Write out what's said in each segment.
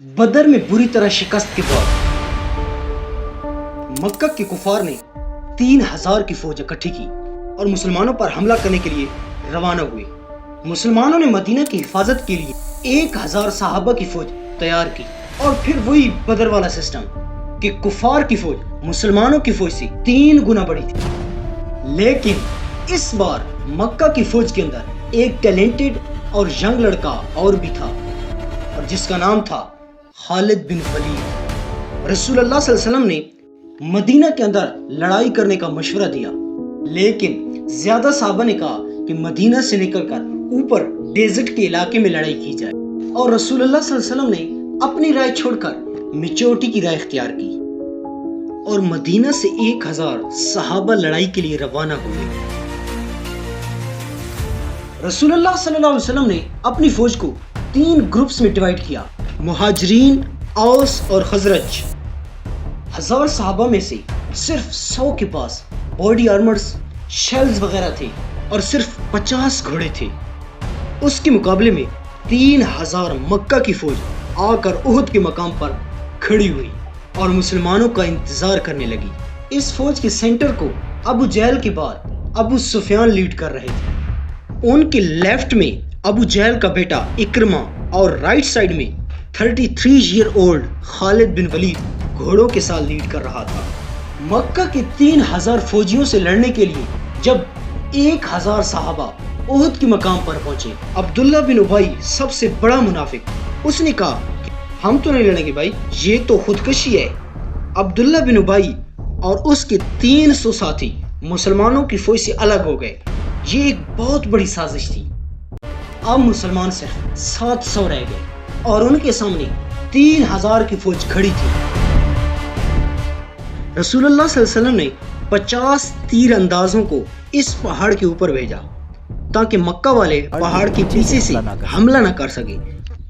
बदर में बुरी तरह शिकस्त के बाद मक्का के कुफार ने 3000 की फौज इकट्ठी की और मुसलमानों पर हमला करने के लिए रवाना हुए। मुसलमानों ने मदीना की हिफाजत के लिए 1000 सहाबा की फौज तैयार की और फिर वही बदर वाला सिस्टम कि कुफार की फौज मुसलमानों की फौज से 3 गुना बड़ी थी। लेकिन इस बार मक्का की फौज के अंदर एक टैलेंटेड और यंग लड़का और भी था और जिसका नाम था खालिद बिन वलीद। रसूलुल्लाह सल्लल्लाहु अलैहि वसल्लम ने मदीना के अंदर लड़ाई करने का मशवरा दिया, लेकिन ज्यादा साहबा ने कहा कि मदीना से निकलकर ऊपर डेजर्ट के इलाके में लड़ाई की जाए और रसूलुल्लाह सल्लल्लाहु अलैहि वसल्लम ने अपनी राय छोड़कर मेजॉरिटी की राय इख्तियार की और मदीना से 1000 सहाबा लड़ाई के लिए रवाना हुए। रसूलुल्लाह सल्लल्लाहु अलैहि वसल्लम ने अपनी फौज को 3 ग्रुप्स में डिवाइड किया, मुहाजिरीन, औस और खजरज। 1000 सहाबा में से सिर्फ 100 के पास बॉडी आर्मर्स, शेल्स वगैरह थे और सिर्फ 50 घोड़े थे। उसके मुकाबले में 3000 मक्का की फौज आकर उहद के मकाम पर खड़ी हुई और मुसलमानों का इंतजार करने लगी। इस फौज के सेंटर को अबू जहल के बाद अबू सुफियान लीड कर रहे थे। उनके लेफ्ट में अबू जहल का बेटा इक्रमा और राइट साइड में 33 ईयर ओल्ड खालिद बिन वलीद घोड़ों के साथ लीड कर रहा था। मक्का के 3000 फौजियों से लड़ने के लिए जब 1000 सहाबा उहद के मकाम पर पहुंचे, अब्दुल्ला बिन उबई सबसे बड़ा मुनाफिक, उसने कहा कि हम तो नहीं लड़ेंगे भाई, ये तो खुदकशी है। अब्दुल्ला बिन उबई और उसके 300 साथी मुसलमानों की फौज से अलग हो गए। ये एक बहुत बड़ी साजिश थी। अब मुसलमान सिर्फ 700 रह गए और उनके सामने 3000 की फौज खड़ी थी। रसूलुल्लाह सल्लल्लाहु अलैहि वसल्लम ने 50 तीर अंदाजों को इस पहाड़ के ऊपर भेजा ताकि मक्का वाले पहाड़ के पीछे से हमला न कर सके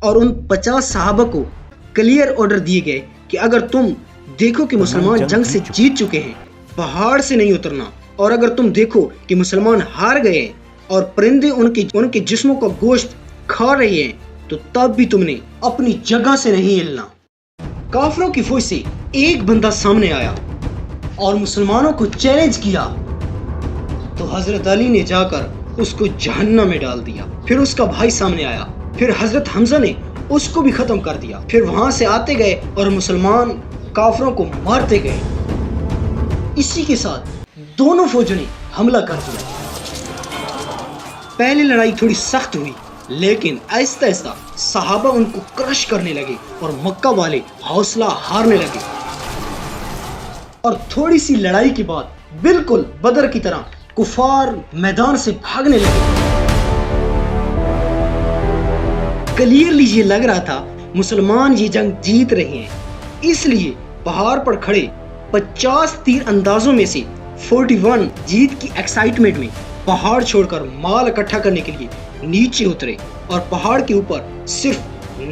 और उन 50 सहाबा को क्लियर ऑर्डर दिए गए कि अगर तुम देखो कि मुसलमान जंग से जीत चुके हैं, पहाड़ से नहीं उतरना, और अगर तुम देखो कि मुसलमान हार गए हैं और परिंदे उनके जिस्मों का गोश्त खा रहे हैं, तो तब भी तुमने अपनी जगह से नहीं हिलना। काफिरों की फौज से एक बंदा सामने आया और मुसलमानों को चैलेंज किया तो हजरत अली ने जाकर उसको जहन्नम में डाल दिया। फिर उसका भाई सामने आया, फिर हजरत हमजा ने उसको भी खत्म कर दिया। फिर वहां से आते गए और मुसलमान काफिरों को मारते गए। इसी के साथ दोनों फौजों ने हमला कर दिया। पहली लड़ाई थोड़ी सख्त हुई, लेकिन आहिस्ता आहिस्ता सहाबा उनको क्रश करने लगे और मक्का वाले हौसला हारने लगे और थोड़ी सी लड़ाई के बाद बिल्कुल बदर की तरह कुफार मैदान से भागने लगे। क्लियरली ये लग रहा था मुसलमान ये जंग जीत रहे हैं, इसलिए पहाड़ पर खड़े 50 तीर अंदाजों में से 41 जीत की एक्साइटमेंट में पहाड़ छोड़कर माल इकट्ठा करने के लिए नीचे उतरे और पहाड़ के ऊपर सिर्फ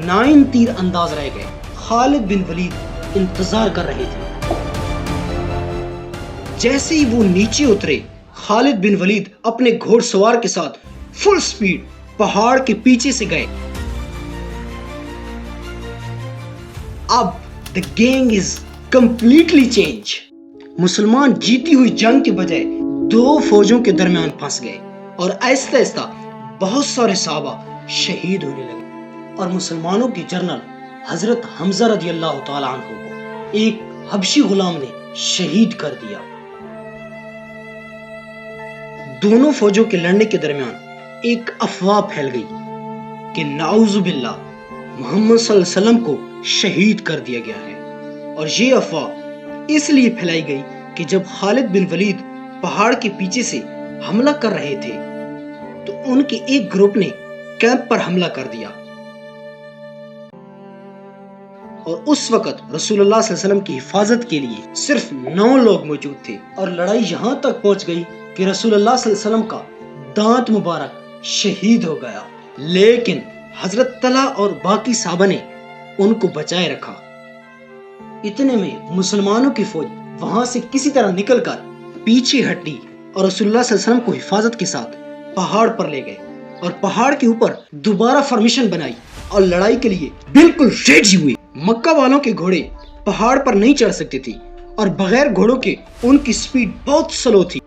9 तीर अंदाज रह गए। खालिद बिन वलीद इंतजार कर रहे थे। जैसे ही वो नीचे उतरे, खालिद बिन वलीद अपने घोड़सवार के साथ फुल स्पीड पहाड़ के पीछे से गए। अब the game is completely change. मुसलमान जीती हुई जंग के बजाय 2 फौजों के दरमियान फंस गए और आहिस्ता आहिस्ता बहुत सारे सहाबा शहीद होने लगे और मुसलमानों के जनरल हजरत हमजा रदियल्लाहु ताला अन्हु को एक हबशी गुलाम ने शहीद कर दिया। दोनों फौजों के लड़ने के दरमियान एक अफवाह फैल गई कि नाउजुबिल्लाह मोहम्मद सल्लल्लाहु अलैहि वसल्लम को शहीद कर दिया गया है। और ये अफवाह इसलिए फैलाई गई कि जब खालिद बिन वलीद पहाड़ के पीछे से हमला कर रहे थे तो उनके एक ग्रुप ने कैंप पर हमला कर दिया और उस वक्त रसूलुल्लाह सल्लल्लाहु अलैहि वसल्लम की हिफाजत के लिए सिर्फ 9 लोग मौजूद थे और लड़ाई यहां तक पहुंच गई कि रसूलुल्लाह सल्लल्लाहु अलैहि वसल्लम का दांत मुबारक शहीद हो गया। लेकिन हजरत तला और बाकी साहबा ने उनको बचाए रखा। इतने में मुसलमानों की फौज वहां से किसी तरह निकलकर पीछे हटी और रसूलुल्लाह सल्लल्लाहु अलैहि वसल्लम को हिफाजत के साथ पहाड़ पर ले गए और पहाड़ के ऊपर दोबारा फॉर्मेशन बनाई और लड़ाई के लिए बिल्कुल रेडी हुए। मक्का वालों के घोड़े पहाड़ पर नहीं चढ़ सकते थे और बगैर घोड़ों के उनकी स्पीड बहुत स्लो थी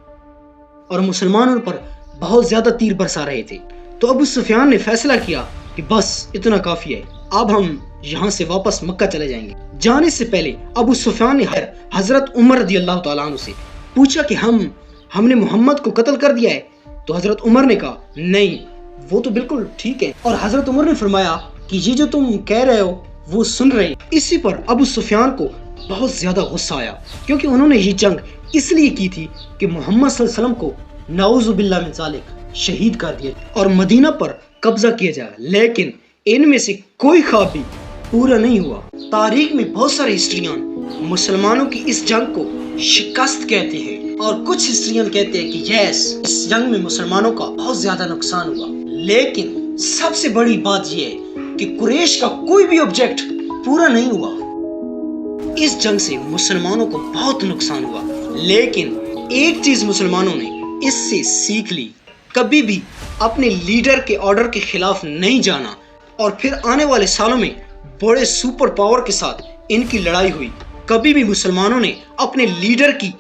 और मुसलमानों पर बहुत ज्यादा तीर बरसा रहे थे। तो अबू सुफियान ने फैसला किया कि बस इतना काफी है, अब हम यहाँ से वापस मक्का चले जाएंगे। जाने से पहले अबू सुफियान ने हजरत उमर रज़ी अल्लाह तआला अन्हु से पूछा कि हमने मोहम्मद को कत्ल कर दिया है? तो हजरत उमर ने कहा नहीं, वो तो बिल्कुल ठीक है। और हजरत उमर ने फरमाया कि ये जो तुम कह रहे हो वो सुन रहे हैं। इसी पर अबू सुफियान को बहुत ज्यादा गुस्सा आया, क्योंकि उन्होंने ये जंग इसलिए की थी कि मोहम्मद सल्लल्लाहु अलैहि वसल्लम को नाउज़ु बिल्लाह मिन ज़ालिक शहीद कर दिया और मदीना पर कब्जा किया जाए। लेकिन इनमें से कोई ख्वाब भी पूरा नहीं हुआ। तारीख में बहुत सारे हिस्ट्रियन मुसलमानों की इस जंग को शिकस्त कहते हैं और कुछ हिस्ट्रियन कहते हैं कि यस, इस जंग में मुसलमानों का बहुत ज्यादा नुकसान हुआ। लेकिन सबसे बड़ी बात यह है कि कुरैश का कोई भी ऑब्जेक्ट पूरा नहीं हुआ। इस जंग से मुसलमानों को बहुत नुकसान हुआ, लेकिन एक चीज मुसलमानों ने इससे सीख ली, कभी भी अपने लीडर के ऑर्डर के खिलाफ नहीं जाना। और फिर आने वाले सालों में बड़े सुपर पावर के साथ इनकी लड़ाई हुई, कभी भी मुसलमानों ने अपने लीडर की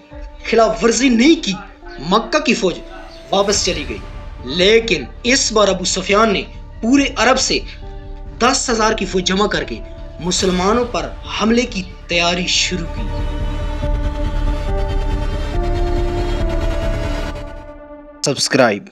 खिलाफ वर्जी नहीं की। मक्का की फौज वापस चली गई, लेकिन इस बार अबू सुफियान ने पूरे अरब से 10,000 की फौज जमा करके मुसलमानों पर हमले की तैयारी शुरू की। सब्सक्राइब।